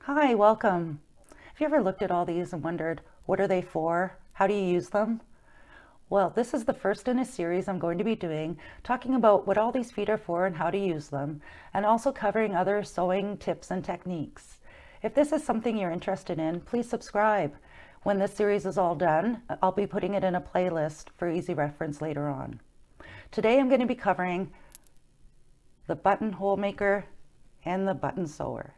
Hi, welcome. Have you ever looked at all these and wondered, what are they for? How do you use them? Well, this is the first in a series I'm going to be doing, talking about what all these feet are for and how to use them, and also covering other sewing tips and techniques. If this is something you're interested in, please subscribe. When this series is all done, I'll be putting it in a playlist for easy reference later on. Today I'm going to be covering the buttonhole maker and the button sewer.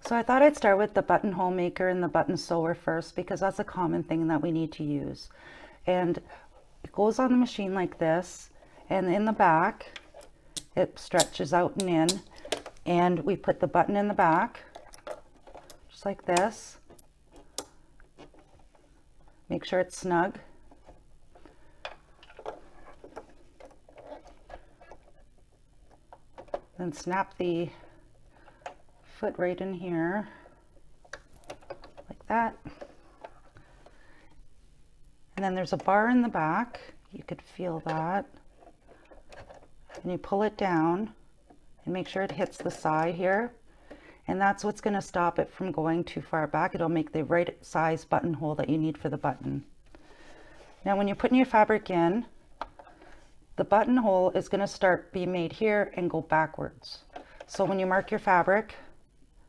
So I thought I'd start with the buttonhole maker and the button sewer first because that's a common thing that we need to use. And it goes on the machine like this, and in the back it stretches out and in, and we put the button in the back just like this. Make sure it's snug. Then snap the foot right in here like that, and then there's a bar in the back. You could feel that, and you pull it down and make sure it hits the side here, and that's what's going to stop it from going too far back. It'll make the right size buttonhole that you need for the button. Now when you're putting your fabric in, the buttonhole is going to start being made here and go backwards. So when you mark your fabric,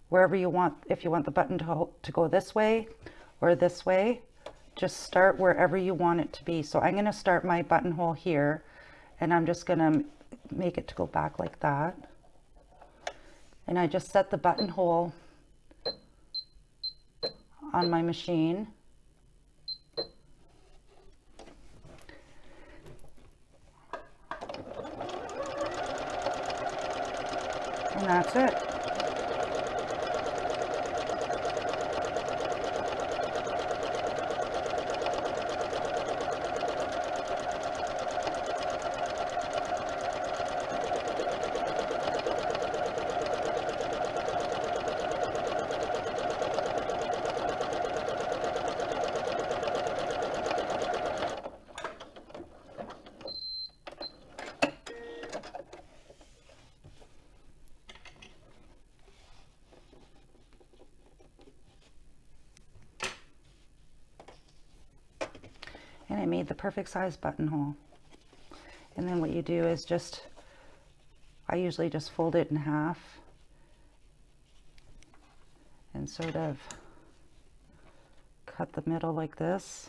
wherever you want, if you want the button to go this way or this way, just start wherever you want it to be. So I'm going to start my buttonhole here, and I'm just going to make it to go back like that. And I just set the buttonhole on my machine. And that's it. And I made the perfect size buttonhole. And then what you do is I usually just fold it in half and sort of cut the middle like this.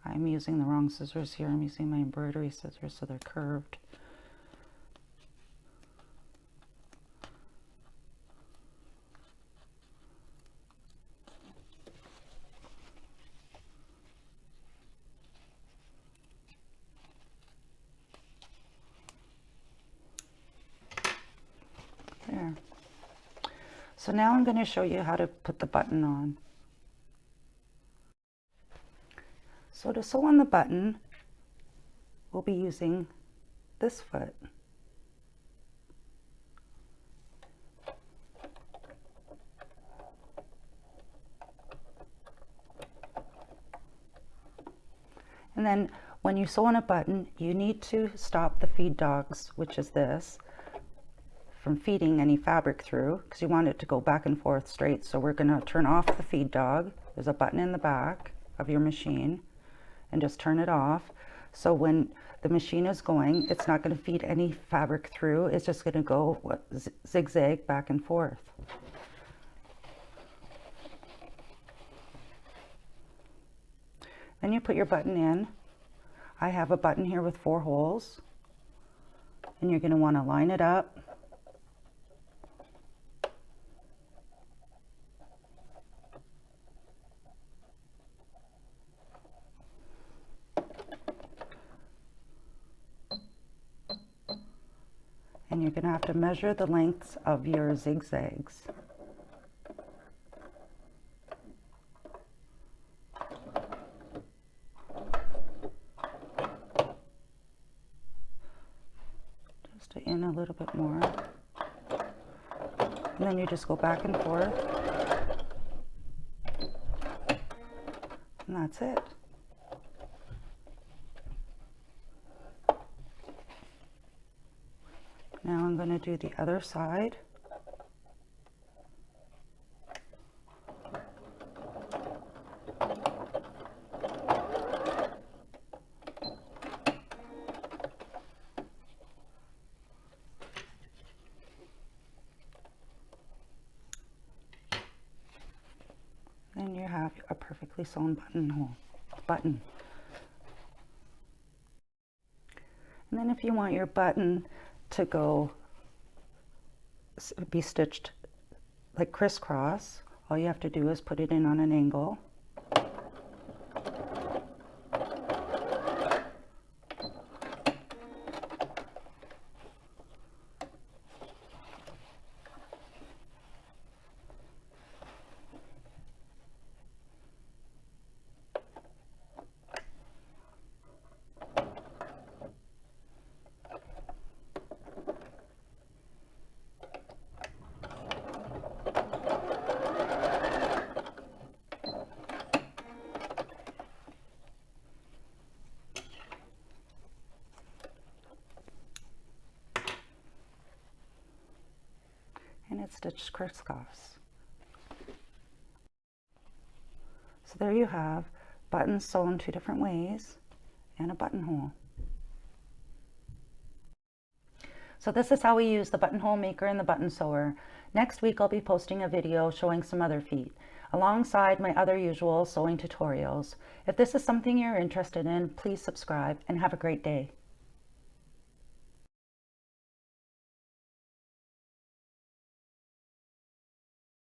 I'm using the wrong scissors here. I'm using my embroidery scissors, so they're curved. There. So now I'm going to show you how to put the button on. So to sew on the button, we'll be using this foot. And then when you sew on a button, you need to stop the feed dogs, which is this, from feeding any fabric through, because you want it to go back and forth straight. So we're going to turn off the feed dog. There's a button in the back of your machine, and just turn it off. So when the machine is going, it's not going to feed any fabric through. It's just going to go zigzag back and forth. Then you put your button in. I have a button here with 4 holes, and you're going to want to line it up. And you're going to have to measure the lengths of your zigzags. Just in a little bit more. And then you just go back and forth. And that's it. Now I'm going to do the other side. perfectly sewn button. And then if you want your button to be stitched like crisscross, all you have to do is put it in on an angle. And it's stitched crisscross. So there you have buttons sewn 2 different ways and a buttonhole. So this is how we use the buttonhole maker and the button sewer. Next week I'll be posting a video showing some other feet, alongside my other usual sewing tutorials. If this is something you're interested in, please subscribe and have a great day.